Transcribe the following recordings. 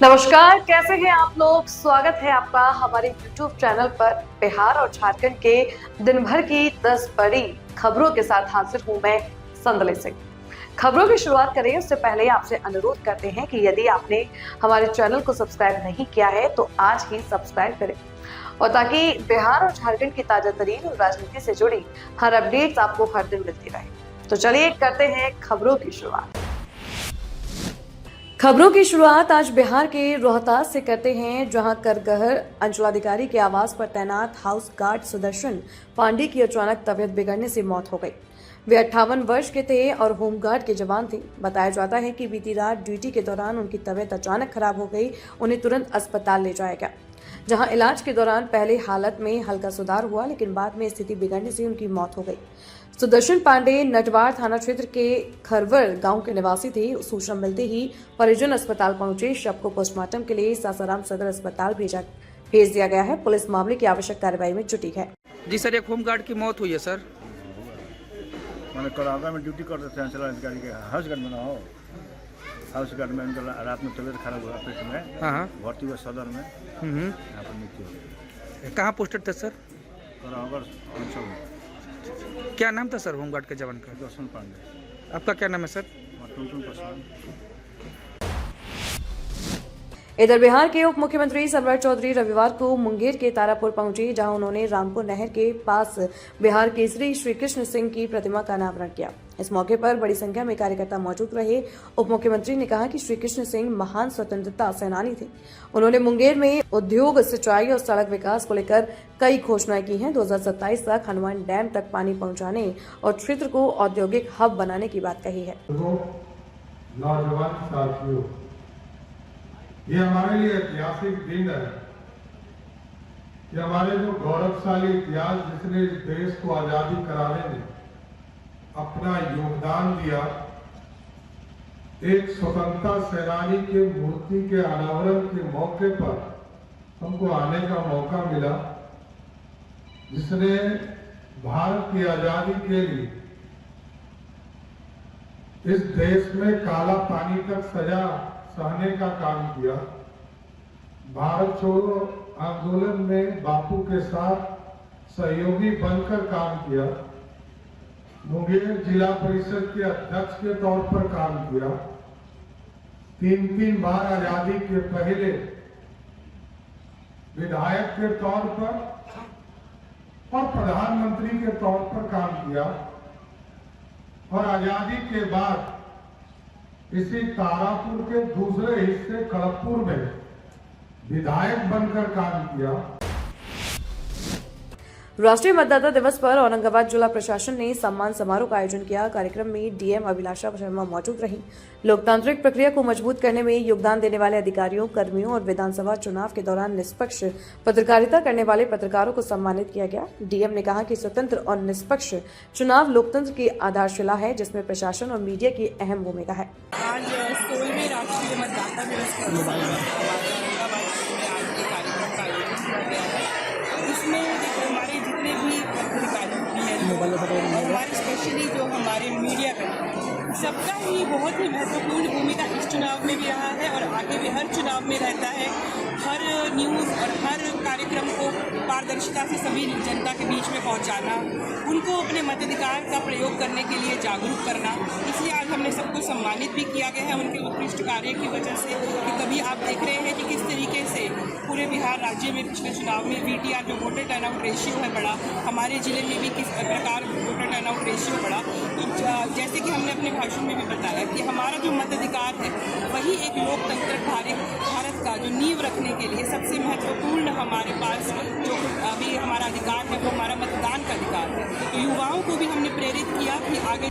नमस्कार, कैसे हैं आप लोग। स्वागत है आपका हमारे YouTube चैनल पर। बिहार और झारखंड के दिन भर की 10 बड़ी खबरों के साथ हाजिर हूं मैं संदले सिंह। खबरों की शुरुआत करें उससे पहले आपसे अनुरोध करते हैं कि यदि आपने हमारे चैनल को सब्सक्राइब नहीं किया है तो आज ही सब्सक्राइब करें, और ताकि बिहार और झारखंड की ताजा तरीन और राजनीति से जुड़ी हर अपडेट आपको हर दिन मिलती रहे। तो चलिए करते हैं खबरों की शुरुआत। खबरों की शुरुआत आज बिहार के रोहतास से करते हैं, जहां करगहर अंचलाधिकारी के आवास पर तैनात हाउस गार्ड सुदर्शन पांडे की अचानक तबियत बिगड़ने से मौत हो गई। वे 58 वर्ष के थे और होमगार्ड के जवान थे। बताया जाता है कि बीती रात ड्यूटी के दौरान उनकी तबियत अचानक खराब हो गई। उन्हें तुरंत अस्पताल ले जाया गया, जहां इलाज के दौरान पहले हालत में हल्का सुधार हुआ, लेकिन बाद में स्थिति बिगड़ने से उनकी मौत हो गई। सुदर्शन पांडे नटवार थाना क्षेत्र के खरवर गांव के निवासी थे। सूचना मिलते ही परिजन अस्पताल पहुंचे। शव को पोस्टमार्टम के लिए सासाराम सदर अस्पताल भेज दिया गया है। पुलिस मामले की आवश्यक कार्रवाई में जुटी है। जी सर, एक होमगार्ड की मौत हुई है सर। मैंने कलौदा में ड्यूटी करते थे अंचलाधिकारी के हाउस गार्ड में ना हो। हाउस गार्ड में उनका रात में तबियत खराब हुआ, पेट में हाँ। भर्ती हुआ सदर में। यहाँ पर मृत्यु हो गई। कहाँ पोस्टेड थे सर? कलौदा अंचल में। क्या नाम था सर होमगार्ड के जवान का? सुदर्शन पांडे। आपका क्या नाम है सर? टुनटुन पासवान। इधर बिहार के उप मुख्यमंत्री सम्राट चौधरी रविवार को मुंगेर के तारापुर पहुंचे, जहां उन्होंने रामपुर नहर के पास बिहार केसरी श्री कृष्ण सिंह की प्रतिमा का अनावरण किया। इस मौके पर बड़ी संख्या में कार्यकर्ता मौजूद रहे। उप मुख्यमंत्री ने कहा कि श्री कृष्ण सिंह महान स्वतंत्रता सेनानी थे। उन्होंने मुंगेर में उद्योग, सिंचाई और सड़क विकास को लेकर कई घोषणाएं की हैं। 2027 तक हनुमान डैम तक पानी पहुंचाने और क्षेत्र को औद्योगिक हब बनाने की बात कही है। नौजवान साथियों, ये हमारे लिए ऐतिहासिक दिन है। ये हमारे जो गौरवशाली इतिहास, जिसने इस देश को आजादी कराने में अपना योगदान दिया, एक स्वतंत्रता सेनानी के मूर्ति के अनावरण के मौके पर हमको आने का मौका मिला, जिसने भारत की आजादी के लिए इस देश में काला पानी तक सजा सहने का काम किया। भारत छोड़ो आंदोलन में बापू के साथ सहयोगी बनकर काम किया। मुंगेर जिला परिषद के अध्यक्ष के तौर पर काम किया। 3 बार आजादी के पहले विधायक के तौर पर और प्रधानमंत्री के तौर पर काम किया, और आजादी के बाद इसी तारापुर के दूसरे हिस्से खड़गपुर में विधायक बनकर काम किया। राष्ट्रीय मतदाता दिवस पर औरंगाबाद जिला प्रशासन ने सम्मान समारोह का आयोजन किया। कार्यक्रम में डीएम अभिलाषा शर्मा मौजूद रहीं। लोकतांत्रिक प्रक्रिया को मजबूत करने में योगदान देने वाले अधिकारियों, कर्मियों और विधानसभा चुनाव के दौरान निष्पक्ष पत्रकारिता करने वाले पत्रकारों को सम्मानित किया गया। डीएम ने कहा कि स्वतंत्र और निष्पक्ष चुनाव लोकतंत्र की आधारशिला है, जिसमें प्रशासन और मीडिया की अहम भूमिका है। आज 16वें राष्ट्रीय मतदाता दिवस पर औरंगाबाद में आज के कार्यक्रम का आयोजन किया गया है। इसमें हमारे जितने भी पत्रकारी हैं और हमारे स्पेशली जो हमारे मीडिया कर्मी, सबका ही बहुत ही महत्वपूर्ण भूमिका इस चुनाव में भी रहा है और आगे भी हर चुनाव में रहता है। हर न्यूज़ और हर कार्यक्रम को पारदर्शिता से सभी जनता के बीच में पहुंचाना, उनको अपने मताधिकार का प्रयोग करने के लिए जागरूक करना। इसलिए आज हमने सबको सम्मानित भी किया गया है उनके उत्कृष्ट कार्य की वजह से। कि कभी आप देख रहे हैं कि किस तरीके से पूरे बिहार राज्य में पिछले चुनाव में VTR जो वोटर टर्नआउट रेशियो है बढ़ा, हमारे जिले में भी किस प्रकार वोटर टर्नआउट रेशियो बढ़ा। तो जैसे कि हमने अपने भाषण में भी बताया कि हमारा जो मताधिकार है वही एक लोकतंत्र भारत का जो नींव रखने के लिए सबसे महत्वपूर्ण हमारे पास जो अभी हमारा अधिकार है वो हमारा मतदान का अधिकार है। तो युवाओं को भी हमने प्रेरित किया कि आगे।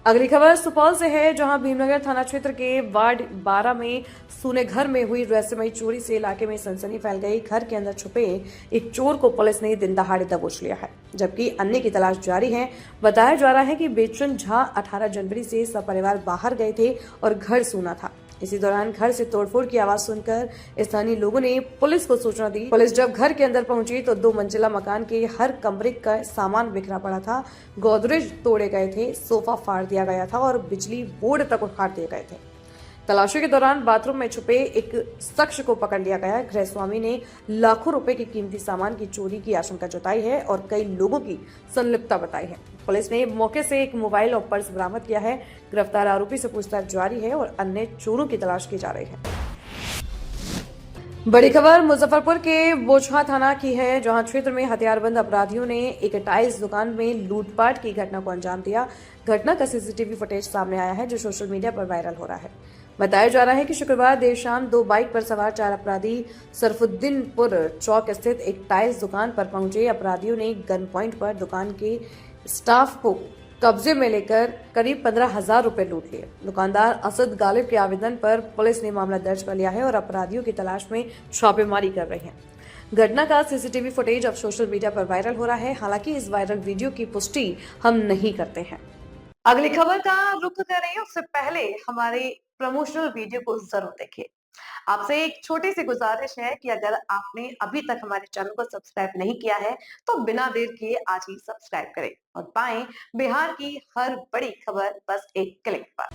अगली खबर सुपौल से है, जहां भीमनगर थाना क्षेत्र के वार्ड 12 में सूने घर में हुई रहस्यमयी चोरी से इलाके में सनसनी फैल गई। घर के अंदर छुपे एक चोर को पुलिस ने दिन दहाड़े दबोच लिया है, जबकि अन्य की तलाश जारी है। बताया जा रहा है कि बेचन झा 18 जनवरी से सपरिवार बाहर गए थे और घर सूना था। इसी दौरान घर से तोड़फोड़ की आवाज सुनकर स्थानीय लोगों ने पुलिस को सूचना दी। पुलिस जब घर के अंदर पहुंची तो 2 मंजिला मकान के हर कमरे का सामान बिखरा पड़ा था। गोदरेज तोड़े गए थे, सोफा फाड़ दिया गया था और बिजली बोर्ड तक उखाड़ दिए गए थे। तलाशी के दौरान बाथरूम में छुपे एक शख्स को पकड़ लिया गया। गृह स्वामी ने लाखों रुपए के कीमती सामान की चोरी की आशंका जताई है और कई लोगों की संलिप्तता बताई है। पुलिस ने मौके से एक मोबाइल और पर्स बरामद किया है। गिरफ्तार आरोपी से पूछताछ जारी है और अन्य चोरों की तलाश की जा रही है। बड़ी खबर मुजफ्फरपुर के बोचहा थाना की है, जहां क्षेत्र में हथियारबंद अपराधियों ने एक टाइल्स दुकान में लूटपाट की घटना को अंजाम दिया। घटना का सीसीटीवी फुटेज सामने आया है, जो सोशल मीडिया पर वायरल हो रहा है। बताया जा रहा है कि शुक्रवार देर शाम 2 बाइक पर सवार 4 अपराधी सरफुद्दीनपुर चौक स्थित एक टाइल्स दुकान पर पहुंचे। अपराधियों ने गन पॉइंट पर दुकान के स्टाफ को कब्जे में लेकर करीब 15,000 रुपए लूट लिए। दुकानदार असद गालिब के आवेदन पर पुलिस ने मामला दर्ज कर लिया है और अपराधियों की तलाश में छापेमारी कर रही है। घटना का सीसीटीवी फुटेज अब सोशल मीडिया पर वायरल हो रहा है। हालांकि इस वायरल वीडियो की पुष्टि हम नहीं करते हैं। अगली खबर का रुख करें उससे पहले हमारे प्रमोशनल वीडियो को जरूर देखिए। आपसे एक छोटी सी गुजारिश है कि अगर आपने अभी तक हमारे चैनल को सब्सक्राइब नहीं किया है तो बिना देर किए आज ही सब्सक्राइब करें और पाएं बिहार की हर बड़ी खबर बस एक क्लिक पर।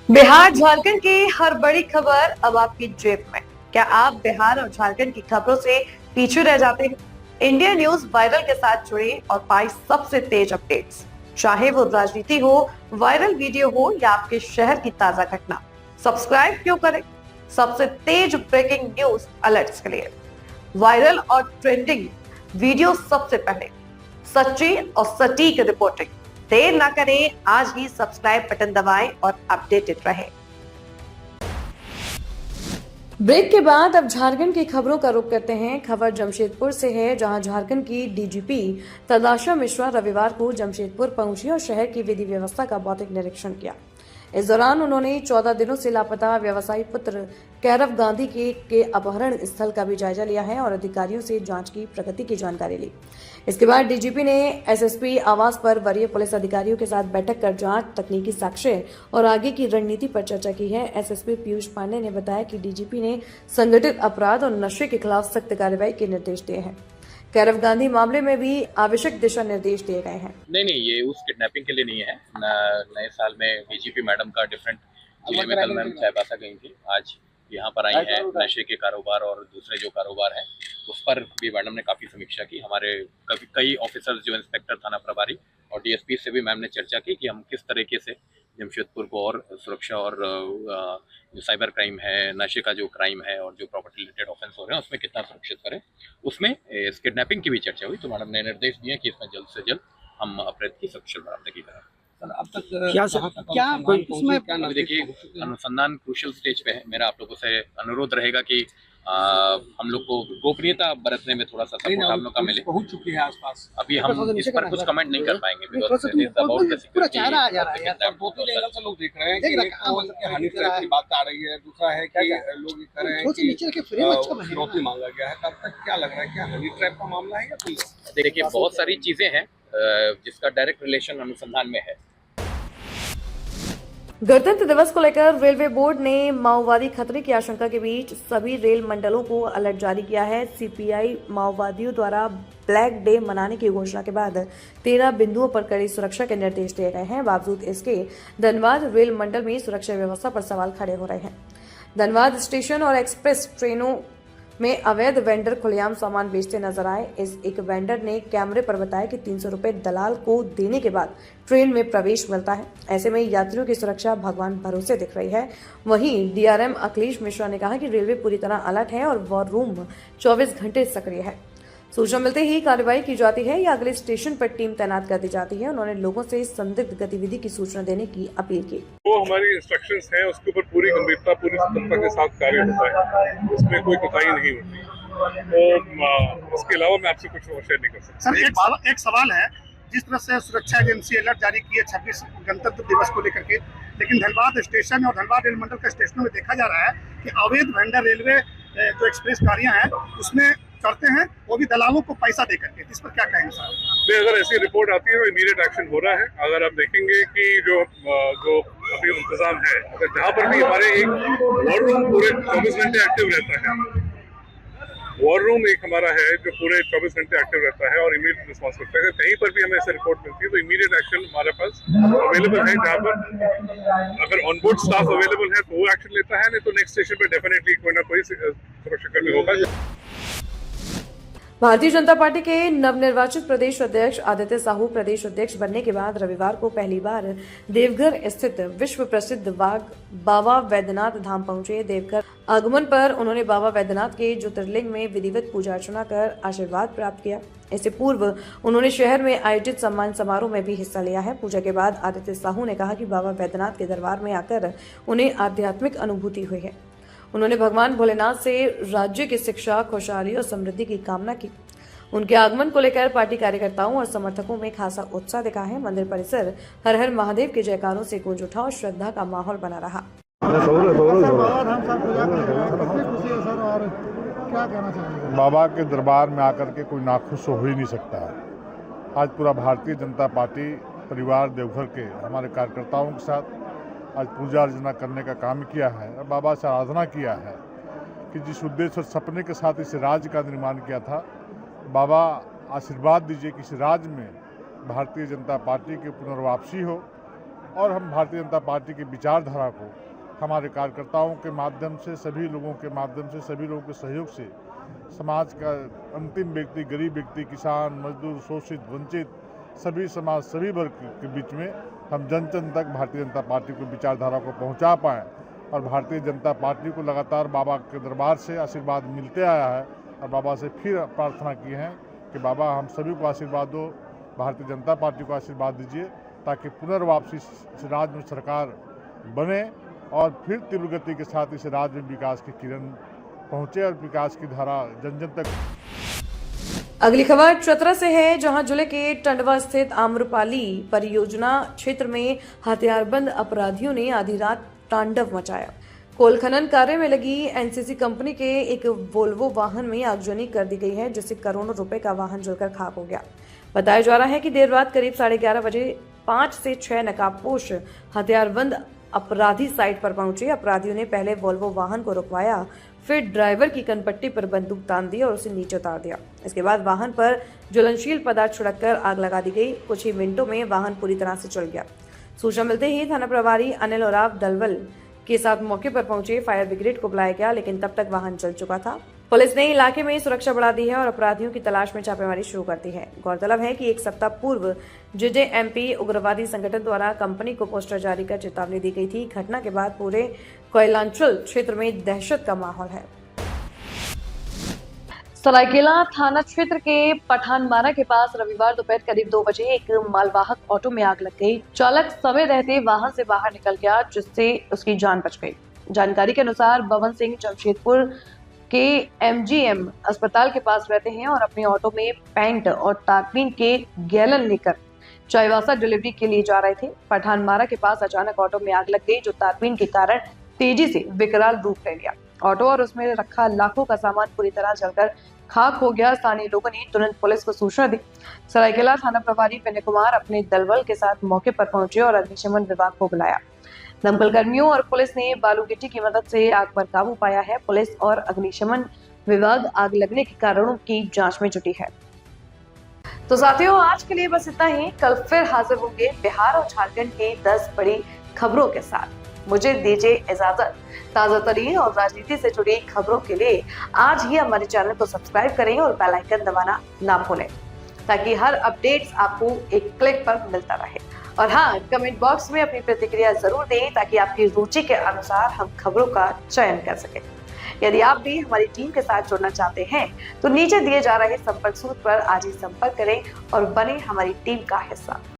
बिहार झारखंड की हर बड़ी खबर अब आपकी जेब में। क्या आप बिहार और झारखंड की खबरों से पीछे रह जाते हैं? इंडिया न्यूज वायरल के साथ जुड़े और पाए सबसे तेज अपडेट्स, चाहे वो राजनीति हो, वायरल वीडियो हो या आपके शहर की ताजा घटना। सब्सक्राइब क्यों करें? सबसे तेज ब्रेकिंग न्यूज अलर्ट्स के लिए, वायरल और ट्रेंडिंग वीडियो सबसे पहले, सच्ची और सटीक रिपोर्टिंग। देर ना करें, आज ही सब्सक्राइब बटन दबाएं और अपडेटेड रहें। ब्रेक के बाद अब झारखंड की खबरों का रुख करते हैं। खबर जमशेदपुर से है, जहां झारखंड की डीजीपी तदाशा मिश्रा रविवार को जमशेदपुर पहुंची और शहर की विधि व्यवस्था का भौतिक निरीक्षण किया। इस दौरान उन्होंने 14 दिनों से लापता व्यवसायी पुत्र कैरव गांधी के अपहरण स्थल का भी जायजा लिया है और अधिकारियों से जांच की प्रगति की जानकारी ली। इसके बाद डीजीपी ने एसएसपी आवास पर वरीय पुलिस अधिकारियों के साथ बैठक कर जांच, तकनीकी साक्ष्य और आगे की रणनीति पर चर्चा की है। एसएसपी पीयूष पांडे ने बताया कि डीजीपी ने संगठित अपराध और नशे के खिलाफ सख्त कार्रवाई के निर्देश दिए हैं। कैरव गांधी मामले में भी आवश्यक दिशा निर्देश दिए गए हैं। नहीं, ये उस किडनैपिंग के लिए नहीं है। नए साल में डीजीपी मैडम का डिफरेंट जिले में कल मैम चाईबासा गई थी, आज यहाँ पर आई है। नशे के कारोबार और दूसरे जो कारोबार है उस पर भी मैडम ने काफ़ी समीक्षा की। हमारे कई ऑफिसर्स जो इंस्पेक्टर थाना प्रभारी और डीएसपी से भी मैम ने चर्चा की कि हम किस तरीके से जमशेदपुर को और सुरक्षा और जो साइबर क्राइम है, नशे का जो क्राइम है और जो प्रॉपर्टी रिलेटेड ऑफेंस हो रहे हैं उसमें कितना सुरक्षित करें। उसमें इस किडनैपिंग की भी चर्चा हुई, तो मैडम ने निर्देश दिए कि इसमें जल्द से जल्द हम अपराध की सकुशल बरामदगी करें। सर अब तक क्या देखिए, अनुसंधान क्रूशियल स्टेज पे है। मेरा आप लोगों से अनुरोध रहेगा कि हम लोग को गोपनीयता बरतने में थोड़ा सा सपोर्ट हम लोग का मिले। पहुंच चुकी है आसपास। अभी हम इस पर कुछ कमेंट नहीं कर पाएंगे। पूरा चेहरा आ जा रहा है यार। दो तीन एंगल से लोग देख रहे हैं कि हनी ट्रैप की बात आ रही है, दूसरा है कि लोग कह रहे हैं कि फिरौती मांगा गया है। तब तक क्या लग रहा है, क्या हनी ट्रैप का मामला है या कोई? देखिए, बहुत सारी चीजें हैं जिसका डायरेक्ट रिलेशन अनुसंधान में है। गणतंत्र दिवस को लेकर रेलवे बोर्ड ने माओवादी खतरे की आशंका के बीच सभी रेल मंडलों को अलर्ट जारी किया है। सीपीआई माओवादियों द्वारा ब्लैक डे मनाने की घोषणा के बाद 13 बिंदुओं पर कड़ी सुरक्षा के निर्देश दिए गए हैं। बावजूद इसके धनबाद रेल मंडल में सुरक्षा व्यवस्था पर सवाल खड़े हो रहे हैं। धनबाद स्टेशन और एक्सप्रेस ट्रेनों में अवैध वेंडर खुलेआम सामान बेचते नजर आए। एक वेंडर ने कैमरे पर बताया कि 300 रुपए दलाल को देने के बाद ट्रेन में प्रवेश मिलता है। ऐसे में यात्रियों की सुरक्षा भगवान भरोसे दिख रही है। वहीं डीआरएम अखिलेश मिश्रा ने कहा कि रेलवे पूरी तरह अलर्ट है और वॉर रूम 24 घंटे सक्रिय है। सूचना मिलते ही कार्रवाई की जाती है या अगले स्टेशन पर टीम तैनात कर दी जाती है। उन्होंने लोगों से संदिग्ध गतिविधि की सूचना देने की अपील की। वो हमारी इंस्ट्रक्शंस हैं, उसके ऊपर पूरी गंभीरता, पूरी सतर्कता के साथ कार्य होता है, उसमें कोई कोताही नहीं होती। तो इसके अलावा मैं आपसे कुछ और शेयर नहीं कर सकता। सर एक सवाल है, जिस तरह से सुरक्षा एजेंसी अलर्ट जारी की है 26 गणतंत्र दिवस को लेकर के, लेकिन धनबाद स्टेशन और धनबाद रेल मंडल के स्टेशनों में देखा जा रहा है कि अवैध वेंडर रेलवे जो एक्सप्रेस गाड़ियां हैं उसमें करते हैं, वो भी दलालों को पैसा दे करके। इस पर क्या कहेंगे सर? अगर ऐसी रिपोर्ट आती है तो इमीडिएट एक्शन हो रहा है। अगर आप देखेंगे कि जो अभी इंतजाम है, अगर जहाँ पर भी हमारे एक वॉर रूम पूरे 24 घंटे एक्टिव रहता है, वॉर रूम एक हमारा है जो पूरे 24 घंटे एक्टिव रहता है और इमीडिएट रिस्पॉन्स करता है। कहीं पर भी हमें ऐसे रिपोर्ट मिलती है तो इमीडिएट एक्शन हमारे पास अवेलेबल है। जहाँ पर अगर ऑनबोर्ड स्टाफ अवेलेबल है तो वो एक्शन लेता है, नहीं तो नेक्स्ट स्टेशन पे डेफिनेटली कोई ना कोई सुरक्षाकर्मी होगा। भारतीय जनता पार्टी के नवनिर्वाचित प्रदेश अध्यक्ष आदित्य साहू प्रदेश अध्यक्ष बनने के बाद रविवार को पहली बार देवघर स्थित विश्व प्रसिद्ध बाबा वैद्यनाथ धाम पहुंचे। देवघर आगमन पर उन्होंने बाबा वैद्यनाथ के ज्योतिर्लिंग में विधिवत पूजा अर्चना कर आशीर्वाद प्राप्त किया। इससे पूर्व उन्होंने शहर में आयोजित सम्मान समारोह में भी हिस्सा लिया है। पूजा के बाद आदित्य साहू ने कहा कि बाबा वैद्यनाथ के दरबार में आकर उन्हें आध्यात्मिक अनुभूति हुई है। उन्होंने भगवान भोलेनाथ से राज्य की शिक्षा, खुशहाली और समृद्धि की कामना की। उनके आगमन को लेकर पार्टी कार्यकर्ताओं और समर्थकों में खासा उत्साह दिखा है। मंदिर परिसर हर हर महादेव के जयकारों से गूंज उठा और श्रद्धा का माहौल बना रहा। बाबा के दरबार में आकर के कोई नाखुश हो ही नहीं सकता है। आज पूरा भारतीय जनता पार्टी परिवार देवघर के हमारे कार्यकर्ताओं के साथ आज पूजा अर्चना करने का काम किया है और बाबा से आराधना किया है कि जिस उद्देश्य और सपने के साथ इस राज्य का निर्माण किया था, बाबा आशीर्वाद दीजिए कि इस राज्य में भारतीय जनता पार्टी की पुनर्वापसी हो और हम भारतीय जनता पार्टी की विचारधारा को हमारे कार्यकर्ताओं के माध्यम से, सभी लोगों के माध्यम से, सभी लोगों के सहयोग से समाज का अंतिम व्यक्ति, गरीब व्यक्ति, किसान, मजदूर, शोषित, वंचित, सभी समाज, सभी वर्ग के बीच में हम जन जन तक भारतीय जनता पार्टी को विचारधारा को पहुंचा पाएँ। और भारतीय जनता पार्टी को लगातार बाबा के दरबार से आशीर्वाद मिलते आया है और बाबा से फिर प्रार्थना की है कि बाबा हम सभी को आशीर्वाद दो, भारतीय जनता पार्टी को आशीर्वाद दीजिए ताकि पुनर्वापसी इस राज्य में सरकार बने और फिर तीव्र गति के साथ इस राज्य में विकास की किरण पहुँचे और विकास की धारा जन जन तक। अगली खबर चतरा से है, जहां जिले के टंडवा स्थित आम्रपाली परियोजना क्षेत्र में हथियारबंद अपराधियों ने आधी रात तांडव मचाया। कोल खनन कार्य में लगी एनसीसी कंपनी के एक वोल्वो वाहन में आगजनी कर दी गई है, जिससे करोड़ों रुपए का वाहन जलकर खाक हो गया। बताया जा रहा है कि देर रात करीब 11:30 बजे 5 से 6 नकाबपोश हथियारबंद अपराधी साइट पर पहुंचे। अपराधियों ने पहले वोल्वो वाहन को रुकवाया, फिर ड्राइवर की कनपट्टी पर बंदूक तान दी और उसे नीचे उतार दिया। इसके बाद वाहन पर ज्वलनशील पदार्थ छिड़ककर आग लगा दी गई। कुछ ही मिनटों में वाहन पूरी तरह से जल गया। सूचना मिलते ही थाना प्रभारी अनिल ओराव दलवल के साथ मौके पर पहुंचे। फायर ब्रिगेड को बुलाया गया, लेकिन तब तक वाहन जल चुका था। पुलिस ने इलाके में सुरक्षा बढ़ा दी है और अपराधियों की तलाश में छापेमारी शुरू कर दी है। गौरतलब है कि एक सप्ताह पूर्व जेजेएमपी उग्रवादी संगठन द्वारा कंपनी को पोस्टर जारी कर चेतावनी दी गई थी। घटना के बाद पूरे कोयलांचल क्षेत्र में दहशत का माहौल है। सरायकेला थाना क्षेत्र के पठानमारा के पास रविवार दोपहर करीब 2 बजे एक मालवाहक ऑटो में आग लग गई। चालक समय रहते वाहन से बाहर निकल गया, जिससे उसकी जान बच गई। जानकारी के अनुसार बवन सिंह जमशेदपुर के एमजीएम अस्पताल के पास रहते हैं और अपने ऑटो में पेंट और टारपीन के गैलन लेकर चाईबासा डिलीवरी के लिए जा रहे थे। पठानमारा के पास अचानक ऑटो में आग लग गई, जो टारपीन के कारण तेजी से विकराल रूप ले लिया। ऑटो और उसमें रखा लाखों का सामान पूरी तरह जलकर खाक हो गया। स्थानीय लोगों ने तुरंत पुलिस को सूचना दी। सरायकेला थाना प्रभारी विनय कुमार अपने दलबल के साथ मौके पर पहुंचे और अग्निशमन विभाग को बुलाया। दमकल कर्मियों और पुलिस ने बालू गिट्टी की मदद से आग पर काबू पाया है। पुलिस और अग्निशमन विभाग आग लगने के कारणों की जांच में जुटी है। तो साथियों, आज के लिए बस इतना ही। कल फिर हाजिर होंगे बिहार और झारखंड के 10 बड़ी खबरों के साथ। मुझे दीजिए इजाजत। ताजा तरीन और राजनीति से जुड़ी खबरों के लिए आज ही हमारे चैनल को सब्सक्राइब करें और बेल आइकन दबाना ना भूलें, ताकि हर अपडेट्स आपको एक क्लिक पर मिलता रहे। और हाँ, कमेंट बॉक्स में अपनी प्रतिक्रिया जरूर दें, ताकि आपकी रुचि के अनुसार हम खबरों का चयन कर सकें। यदि आप भी हमारी टीम के साथ जुड़ना चाहते हैं तो नीचे दिए जा रहे संपर्क सूत्र पर आज ही संपर्क करें और बने हमारी टीम का हिस्सा।